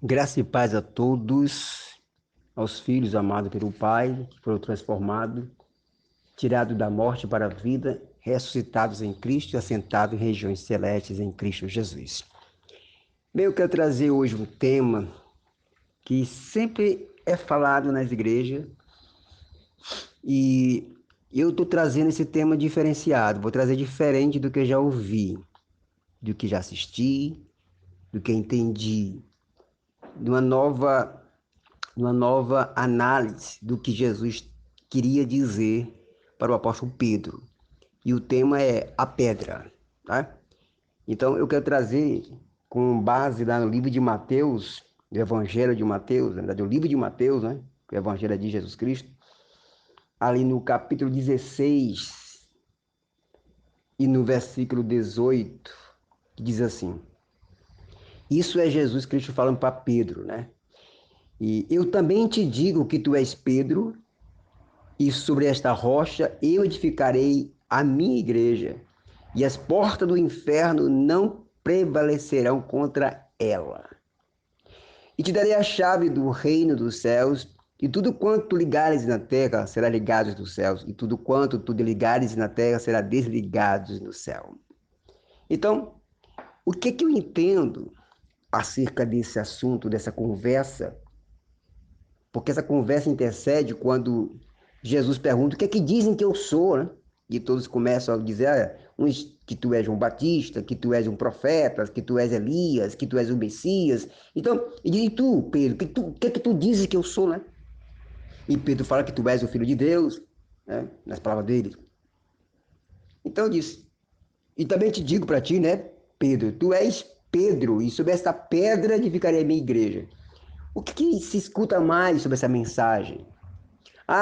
Graça e paz a todos, aos filhos amados pelo Pai, que foram transformados, tirados da morte para a vida, ressuscitados em Cristo e assentados em regiões celestes em Cristo Jesus. Bem, eu quero trazer hoje um tema que sempre é falado nas igrejas e eu estou trazendo esse tema diferenciado, vou trazer diferente do que eu já ouvi, do que já assisti, do que entendi, de uma nova análise do que Jesus queria dizer para o apóstolo Pedro. E o tema é a pedra. Tá? Então, eu quero trazer, com base lá no livro de Mateus, do Evangelho de Mateus, na verdade, o livro de Mateus, né? O Evangelho de Jesus Cristo, ali no capítulo 16 e no versículo 18, que diz assim: Isso é Jesus Cristo falando para Pedro, né? E eu também te digo que tu és Pedro, e sobre esta rocha eu edificarei a minha igreja, e as portas do inferno não prevalecerão contra ela. E te darei a chave do reino dos céus, e tudo quanto tu ligares na terra será ligado nos céus, e tudo quanto tu desligares na terra será desligado no céu. Então, o que eu entendo acerca desse assunto, dessa conversa? Porque essa conversa intercede quando Jesus pergunta o que é que dizem que eu sou, né? E todos começam a dizer, uns que tu és João Batista, que tu és um profeta, que tu és Elias, que tu és o Messias. Então, e diz, e tu, Pedro, o que é que tu dizes que eu sou, né? E Pedro fala que tu és o Filho de Deus, né? Nas palavras dele. Então diz, e também te digo para ti, né, Pedro, tu és Pedro, e sobre esta pedra edificarei a minha igreja. O que se escuta mais sobre essa mensagem?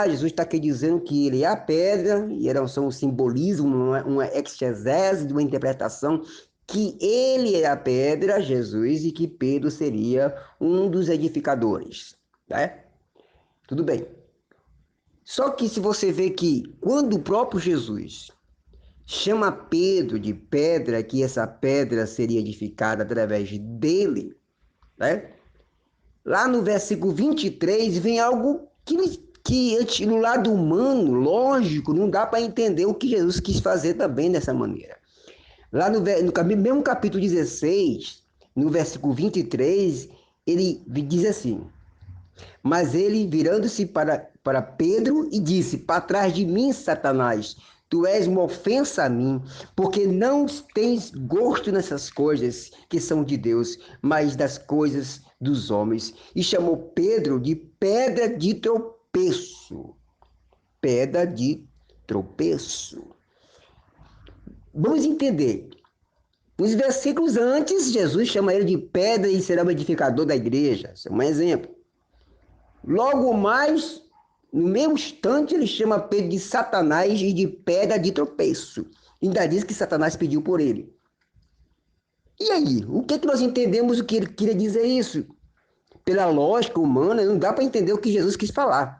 Jesus está aqui dizendo que ele é a pedra, e era só um simbolismo, uma exegese de uma interpretação, que ele é a pedra, Jesus, e que Pedro seria um dos edificadores. Né? Tudo bem. Só que se você vê que quando o próprio Jesus chama Pedro de pedra, que essa pedra seria edificada através dele, né? Lá no versículo 23 vem algo que no lado humano, lógico, não dá para entender o que Jesus quis fazer também dessa maneira. Lá no mesmo capítulo 16, no versículo 23, ele diz assim: Mas ele, virando-se para Pedro, e disse: Para trás de mim, Satanás, tu és uma ofensa a mim, porque não tens gosto nessas coisas que são de Deus, mas das coisas dos homens. E chamou Pedro de pedra de tropeço. Pedra de tropeço. Vamos entender. Nos versículos antes, Jesus chama ele de pedra e será o edificador da igreja. Isso é um exemplo. Logo mais, no mesmo instante, ele chama Pedro de Satanás e de pedra de tropeço. Ainda diz que Satanás pediu por ele. E aí, o que nós entendemos o que ele queria dizer isso? Pela lógica humana, não dá para entender o que Jesus quis falar.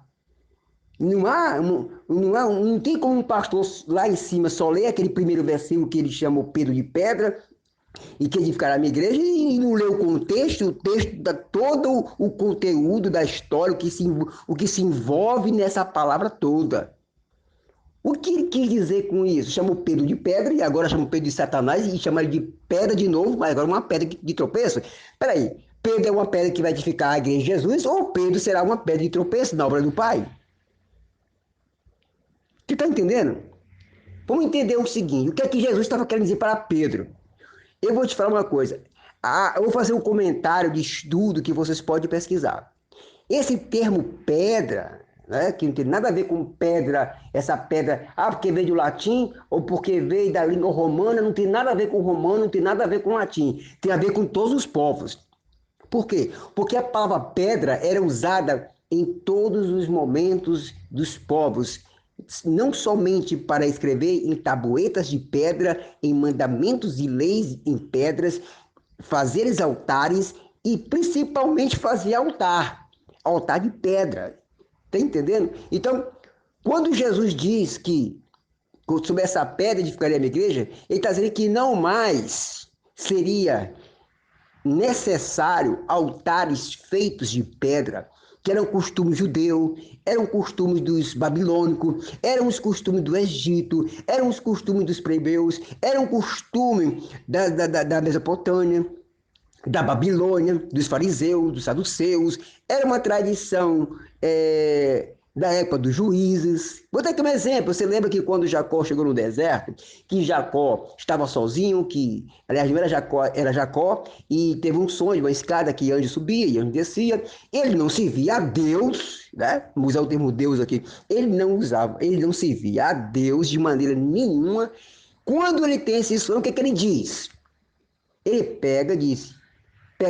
Não tem como um pastor lá em cima só ler aquele primeiro versículo que ele chama o Pedro de pedra e que edificará a minha igreja e não lê o texto dá todo o conteúdo da história, o que se envolve nessa palavra toda. O que ele quis dizer com isso? Chamou Pedro de pedra e agora chama Pedro de Satanás e chama ele de pedra de novo, mas agora uma pedra de tropeço. Peraí, Pedro é uma pedra que vai edificar a igreja de Jesus ou Pedro será uma pedra de tropeço na obra do Pai? Você está entendendo? Vamos entender o seguinte, o que é que Jesus estava querendo dizer para Pedro? Eu vou te falar uma coisa. Eu vou fazer um comentário de estudo que vocês podem pesquisar. Esse termo pedra, né, que não tem nada a ver com pedra, essa pedra, porque veio do latim ou porque veio da língua romana, não tem nada a ver com o romano, não tem nada a ver com o latim. Tem a ver com todos os povos. Por quê? Porque a palavra pedra era usada em todos os momentos dos povos, não somente para escrever em tabuetas de pedra, em mandamentos e leis em pedras, fazer altares e principalmente fazer altar de pedra. Está entendendo? Então, quando Jesus diz que sobre essa pedra edificaria a minha igreja, ele está dizendo que não mais seria necessário altares feitos de pedra, que eram costumes judeu, eram costumes dos babilônicos, eram os costumes do Egito, eram os costumes dos plebeus, eram costumes da Mesopotâmia, da Babilônia, dos fariseus, dos saduceus, era uma tradição da época dos juízes. Vou dar aqui um exemplo. Você lembra que quando Jacó chegou no deserto, que Jacó estava sozinho, que, aliás, não era Jacó, era Jacó, e teve um sonho, uma escada que anjo subia e anjo descia. Ele não se via a Deus, né? Vamos usar o termo Deus aqui. Ele não se via a Deus de maneira nenhuma. Quando ele tem esse sonho, o que é que ele diz? Ele pega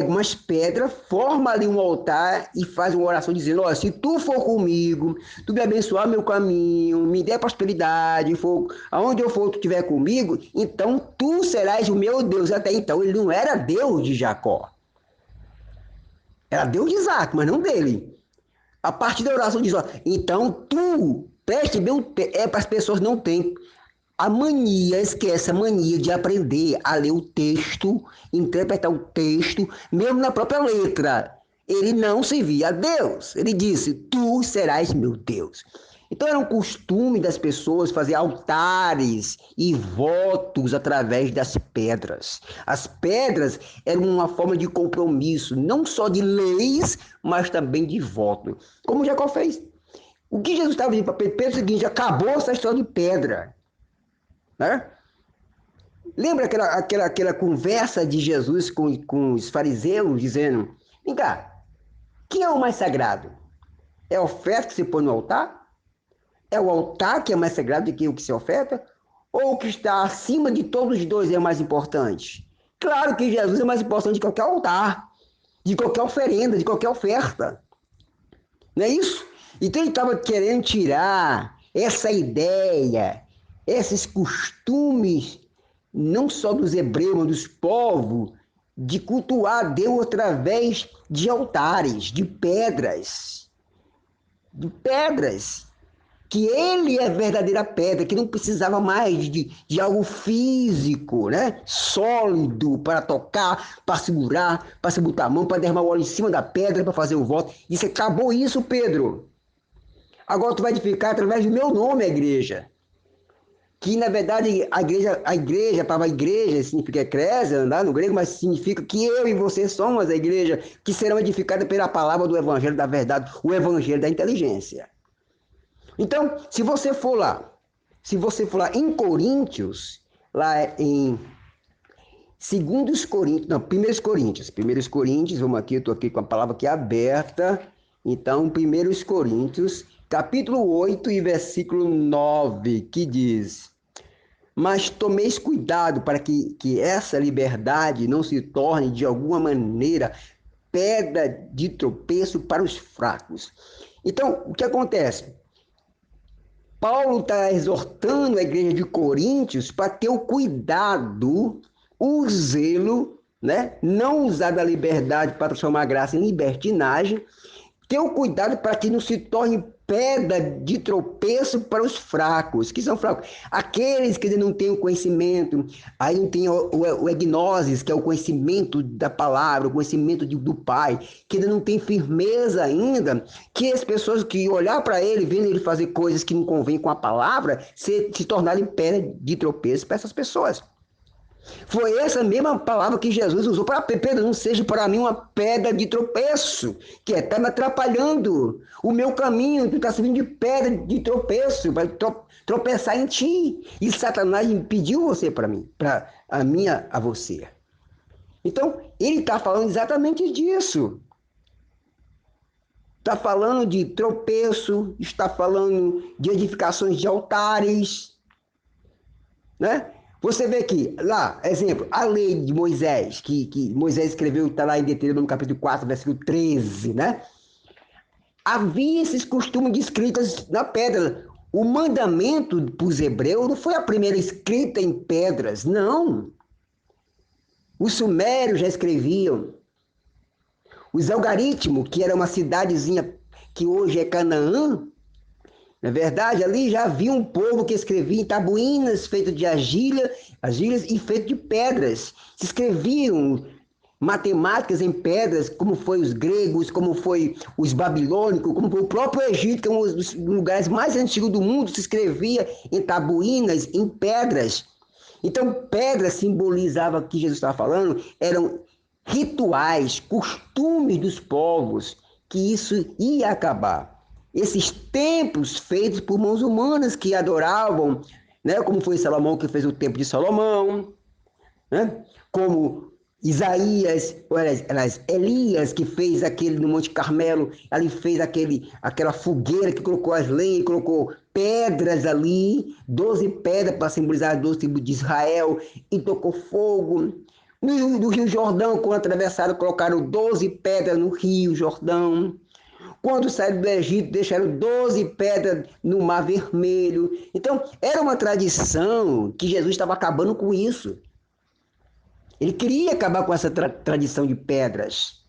umas pedras, forma ali um altar e faz uma oração dizendo, olha, se tu for comigo, tu me abençoar meu caminho, me der prosperidade, aonde eu for, tu estiver comigo, então tu serás o meu Deus. Até então ele não era Deus de Jacó. Era Deus de Isaac, mas não dele. A partir da oração diz, ó, então tu, preste bem, para as pessoas não terem a mania, esquece a mania de aprender a ler o texto, interpretar o texto, mesmo na própria letra. Ele não se via a Deus. Ele disse, tu serás meu Deus. Então era um costume das pessoas fazer altares e votos através das pedras. As pedras eram uma forma de compromisso, não só de leis, mas também de voto. Como Jacó fez. O que Jesus estava dizendo para Pedro é o seguinte, acabou essa história de pedra. Né? Lembra aquela conversa de Jesus com os fariseus, dizendo, vem cá, quem é o mais sagrado? É a oferta que se põe no altar? É o altar que é mais sagrado do que o que se oferta? Ou o que está acima de todos os dois é mais importante? Claro que Jesus é mais importante de qualquer altar, de qualquer oferenda, de qualquer oferta. Não é isso? Então ele estava querendo tirar essa ideia, esses costumes, não só dos hebreus, mas dos povos, de cultuar Deus através de altares, de pedras, que ele é a verdadeira pedra, que não precisava mais de algo físico, né? Sólido, para tocar, para segurar, para se botar a mão, para derramar o óleo em cima da pedra, para fazer o voto. Isso acabou isso, Pedro. Agora tu vai edificar através do meu nome a igreja. Que, na verdade, a igreja significa eclésia, né, no grego, mas significa que eu e você somos a igreja que serão edificadas pela palavra do evangelho da verdade, o evangelho da inteligência. Então, se você for lá em Coríntios, lá em 2 Coríntios, não, 1 Coríntios, vamos aqui, eu estou aqui com a palavra aqui aberta, então, 1 Coríntios, capítulo 8 e versículo 9, que diz, mas tomeis cuidado para que essa liberdade não se torne de alguma maneira pedra de tropeço para os fracos. Então, o que acontece? Paulo está exortando a igreja de Coríntios para ter o cuidado, o zelo, né? Não usar da liberdade para transformar a graça em libertinagem, ter o cuidado para que não se torne pedra de tropeço para os fracos. Que são fracos? Aqueles que não têm o conhecimento, aí não tem o egnosis, que é o conhecimento da palavra, o conhecimento do Pai, que ainda não tem firmeza ainda, que as pessoas que olhar para ele, vendo ele fazer coisas que não convêm com a palavra, se tornarem pedra de tropeço para essas pessoas. Foi essa mesma palavra que Jesus usou para Pedro, não seja para mim uma pedra de tropeço, que está me atrapalhando o meu caminho, tu está servindo de pedra de tropeço, vai tropeçar em ti. E Satanás impediu você para mim, a você. Então, ele está falando exatamente disso. Está falando de tropeço, está falando de edificações de altares, né? Você vê aqui, lá, exemplo, a lei de Moisés, que Moisés escreveu, está lá em Deuteronômio capítulo 4, versículo 13, né? Havia esses costumes de escritas na pedra. O mandamento para os hebreus não foi a primeira escrita em pedras, não. Os sumérios já escreviam. Os algarítimos, que era uma cidadezinha que hoje é Canaã, na verdade, ali já havia um povo que escrevia em tabuínas feitas de argilhas e feitas de pedras. Se escreviam matemáticas em pedras, como foi os gregos, como foi os babilônicos, como foi o próprio Egito, que é um dos lugares mais antigos do mundo, se escrevia em tabuínas, em pedras. Então, pedra simbolizava o que Jesus estava falando, eram rituais, costumes dos povos, que isso ia acabar. Esses templos feitos por mãos humanas que adoravam, né, como foi Salomão que fez o templo de Salomão, né, como Isaías, Elias, que fez aquele no Monte Carmelo, ali fez aquela fogueira que colocou as lenhas, colocou pedras ali, 12 pedras para simbolizar as 12 tribos de Israel, e tocou fogo. No Rio Jordão, quando atravessaram, colocaram 12 pedras no Rio Jordão. Quando saíram do Egito, deixaram 12 pedras no Mar Vermelho. Então, era uma tradição que Jesus estava acabando com isso. Ele queria acabar com essa tradição de pedras.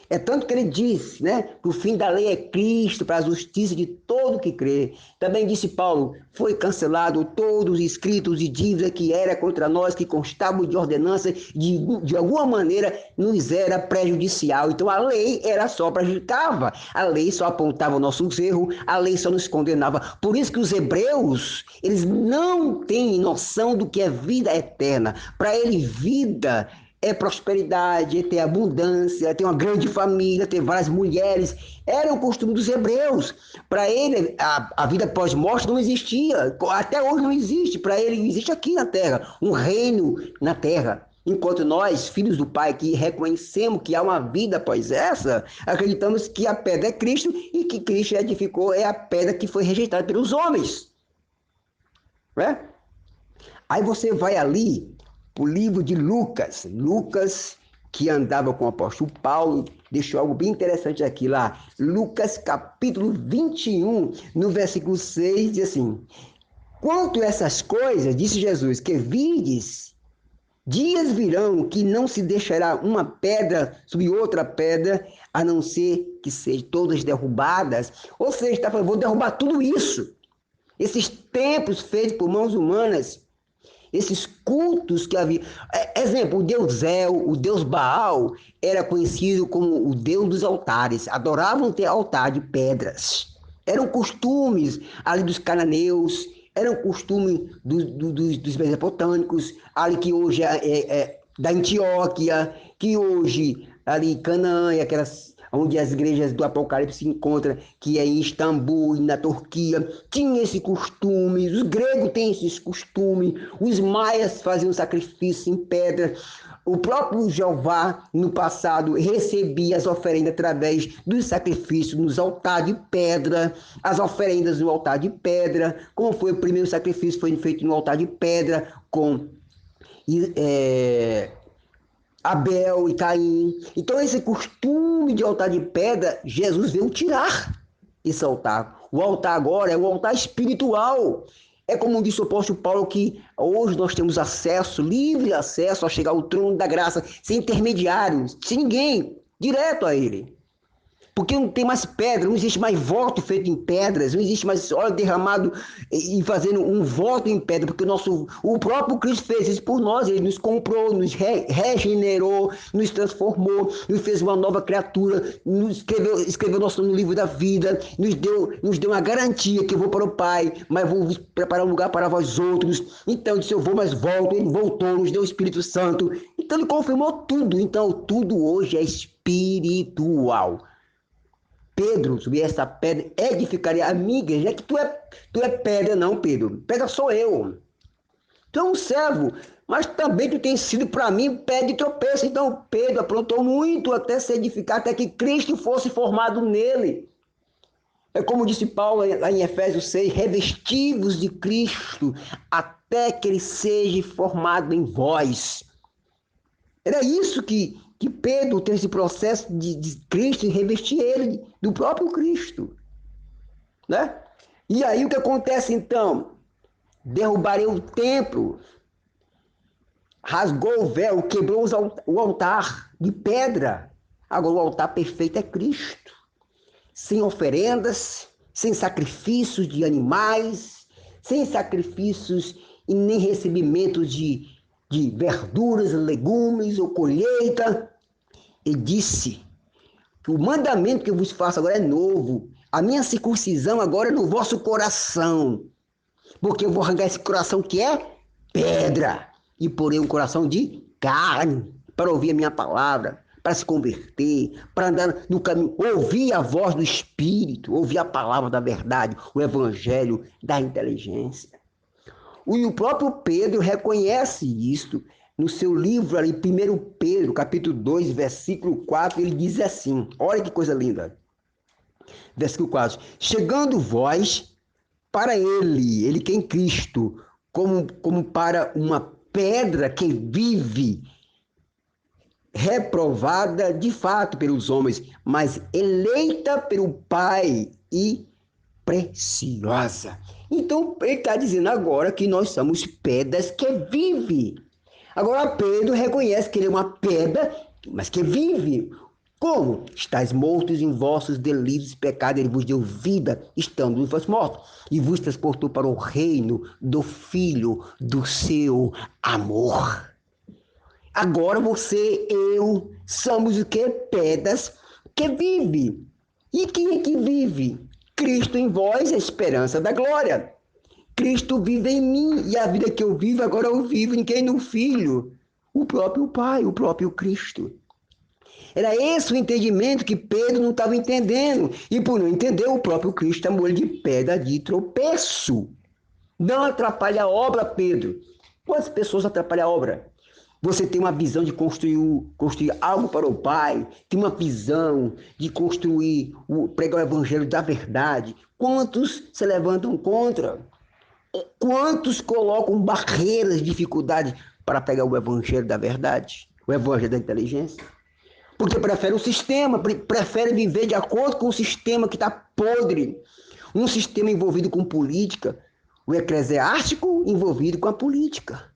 É tanto que ele disse, né, que o fim da lei é Cristo para a justiça de todo que crê. Também disse Paulo, foi cancelado todos os escritos e dívidas que era contra nós, que constavam de ordenança, de alguma maneira nos era prejudicial. Então a lei era só prejudicava, a lei só apontava nossos erros, a lei só nos condenava. Por isso que os hebreus, eles não têm noção do que é vida eterna. Para eles, vida é prosperidade, é ter abundância, é ter uma grande família, ter várias mulheres. Era o costume dos hebreus. Para ele, a vida pós-morte não existia. Até hoje não existe. Para ele, existe aqui na terra, um reino na terra. Enquanto nós, filhos do Pai, que reconhecemos que há uma vida após essa, acreditamos que a pedra é Cristo e que Cristo edificou é a pedra que foi rejeitada pelos homens. Né? Aí você vai ali, o livro de Lucas. Lucas, que andava com o apóstolo Paulo, deixou algo bem interessante aqui lá. Lucas, capítulo 21, no versículo 6, diz assim: quanto a essas coisas, disse Jesus, que vides, dias virão que não se deixará uma pedra sobre outra pedra, a não ser que sejam todas derrubadas. Ou seja, está falando, vou derrubar tudo isso. Esses templos feitos por mãos humanas, esses cultos que havia. Exemplo, o deus El, o deus Baal, era conhecido como o deus dos altares. Adoravam ter altar de pedras. Eram costumes ali dos cananeus, eram costumes dos mesopotâmicos, ali que hoje é da Antioquia, que hoje ali Canaã, aquelas onde as igrejas do Apocalipse se encontram, que é em Istambul, na Turquia, tinha esse costume, os gregos têm esses costumes, os maias faziam sacrifício em pedra, o próprio Jeová, no passado, recebia as oferendas através dos sacrifícios nos altares de pedra, as oferendas no altar de pedra, como foi o primeiro sacrifício, foi feito no altar de pedra, com Abel e Caim. Então, esse costume de altar de pedra, Jesus veio tirar esse altar. O altar agora é o altar espiritual. É como disse o apóstolo Paulo, que hoje nós temos acesso, livre acesso a chegar ao trono da graça, sem intermediários, sem ninguém, direto a ele. Porque não tem mais pedra, não existe mais voto feito em pedras, não existe mais óleo derramado e fazendo um voto em pedra, porque o próprio Cristo fez isso por nós, ele nos comprou, nos regenerou, nos transformou, nos fez uma nova criatura, nos escreveu nosso no livro da vida, nos deu uma garantia que eu vou para o Pai, mas vou preparar um lugar para vós outros. Então ele disse, eu vou, mas volto, ele voltou, nos deu o Espírito Santo. Então ele confirmou tudo, então tudo hoje é espiritual. Pedro, sobre essa pedra, edificaria a minha igreja. É que tu é pedra, não, Pedro. Pedra sou eu. Tu é um servo, mas também tu tens sido para mim pedra de tropeço. Então Pedro aprontou muito até se edificar, até que Cristo fosse formado nele. É como disse Paulo lá em Efésios 6, revestivos de Cristo, até que ele seja formado em vós. Era isso que Pedro teve esse processo de Cristo revestir ele do próprio Cristo. Né? E aí o que acontece então? Derrubarei o templo, rasgou o véu, quebrou o altar de pedra. Agora o altar perfeito é Cristo. Sem oferendas, sem sacrifícios de animais, sem sacrifícios e nem recebimento de verduras, legumes ou colheita. Ele disse que o mandamento que eu vos faço agora é novo. A minha circuncisão agora é no vosso coração. Porque eu vou arrancar esse coração que é pedra e porei um coração de carne para ouvir a minha palavra, para se converter, para andar no caminho, ouvir a voz do Espírito, ouvir a palavra da verdade, o evangelho da inteligência. E o próprio Pedro reconhece isto no seu livro ali, 1 Pedro, capítulo 2, versículo 4, ele diz assim, olha que coisa linda. Versículo 4, chegando vós para ele que é em Cristo, como para uma pedra que vive, reprovada de fato pelos homens, mas eleita pelo Pai e preciosa. Então, ele está dizendo agora que nós somos pedras que vivem. Agora, Pedro reconhece que ele é uma pedra, mas que vive. Como? Estais mortos em vossos delitos e pecados, ele vos deu vida, estando vós mortos, e vos transportou para o reino do Filho do seu amor. Agora você, eu, somos o que? Pedras que vive. E quem é que vive? Cristo em vós, a esperança da glória. Cristo vive em mim, e a vida que eu vivo, agora eu vivo em quem? No Filho. O próprio Pai, o próprio Cristo. Era esse o entendimento que Pedro não estava entendendo. E por não entender, o próprio Cristo chamou ele de pedra de tropeço. Não atrapalha a obra, Pedro. Quantas pessoas atrapalham a obra? Você tem uma visão de construir algo para o Pai, tem uma visão de pregar o evangelho da verdade. Quantos se levantam contra? Quantos colocam barreiras, dificuldades para pegar o evangelho da verdade, o evangelho da inteligência? Porque prefere o sistema, prefere viver de acordo com o sistema que está podre. Um sistema envolvido com política, o eclesiástico envolvido com a política.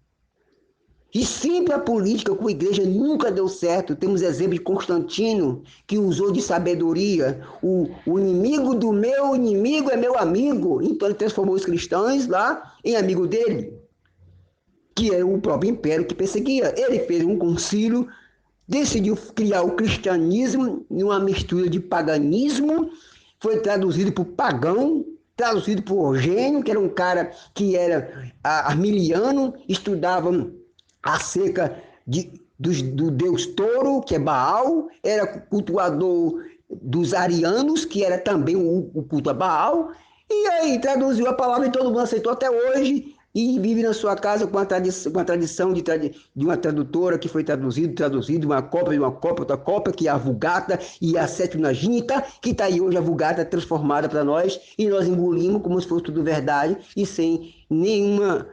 E sempre a política com a igreja nunca deu certo. Temos exemplo de Constantino, que usou de sabedoria. O inimigo do meu inimigo é meu amigo. Então ele transformou os cristãos lá em amigo dele, que era o próprio império que perseguia. Ele fez um concílio, decidiu criar o cristianismo em uma mistura de paganismo, foi traduzido por pagão, traduzido por Orgênio, que era um cara que era armiliano, estudava acerca do deus touro, que é Baal, era cultuador dos arianos, que era também o culto a Baal, e aí traduziu a palavra e todo mundo aceitou até hoje, e vive na sua casa com a tradição de uma tradutora que foi traduzido, uma cópia de uma cópia, outra cópia, que é a Vulgata e a Septuaginta, que está aí hoje a Vulgata transformada para nós, e nós engolimos como se fosse tudo verdade, e sem nenhuma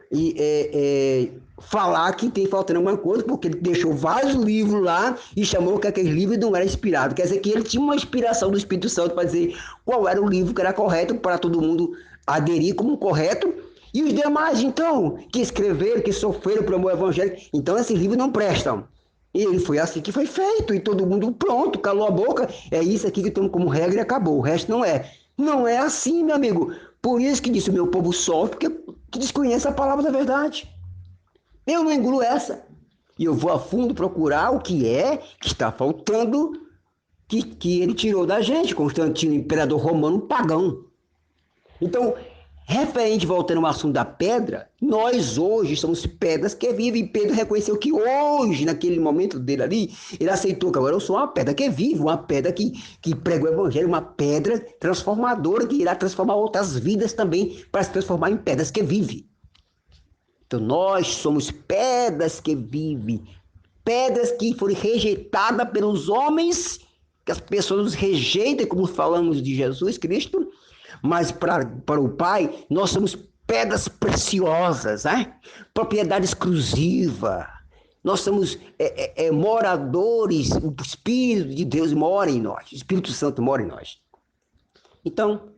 falar que tem faltando alguma coisa, porque ele deixou vários livros lá e chamou que aquele livro não era inspirado. Quer dizer que ele tinha uma inspiração do Espírito Santo para dizer qual era o livro que era correto para todo mundo aderir como correto. E os demais, então, que escreveram, que sofreram pelo amor evangelho, então esses livros não prestam. E ele foi assim que foi feito, e todo mundo pronto, calou a boca, é isso aqui que temos como regra e acabou, o resto não é. Não é assim, meu amigo. Por isso que disse o meu povo sofre, porque desconhece a palavra da verdade. Eu não engulo essa. E eu vou a fundo procurar o que está faltando, que ele tirou da gente, Constantino, imperador romano pagão. Então, referente, voltando ao assunto da pedra, nós hoje somos pedras que vivem. Pedro reconheceu que hoje, naquele momento dele ali, ele aceitou que agora eu sou uma pedra que vive, uma pedra que prega o evangelho, uma pedra transformadora que irá transformar outras vidas também para se transformar em pedras que vivem. Então nós somos pedras que vivem, pedras que foram rejeitadas pelos homens, que as pessoas nos rejeitam, como falamos de Jesus Cristo, mas para o Pai, nós somos pedras preciosas, propriedade exclusiva. Nós somos moradores, o Espírito de Deus mora em nós, o Espírito Santo mora em nós. Então,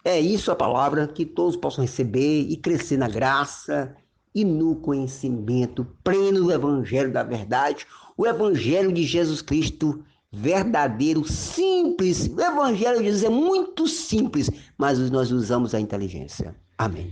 é isso a palavra, que todos possam receber e crescer na graça e no conhecimento pleno do Evangelho da verdade, o Evangelho de Jesus Cristo verdadeiro, simples. O Evangelho de Jesus é muito simples, mas nós usamos a inteligência. Amém.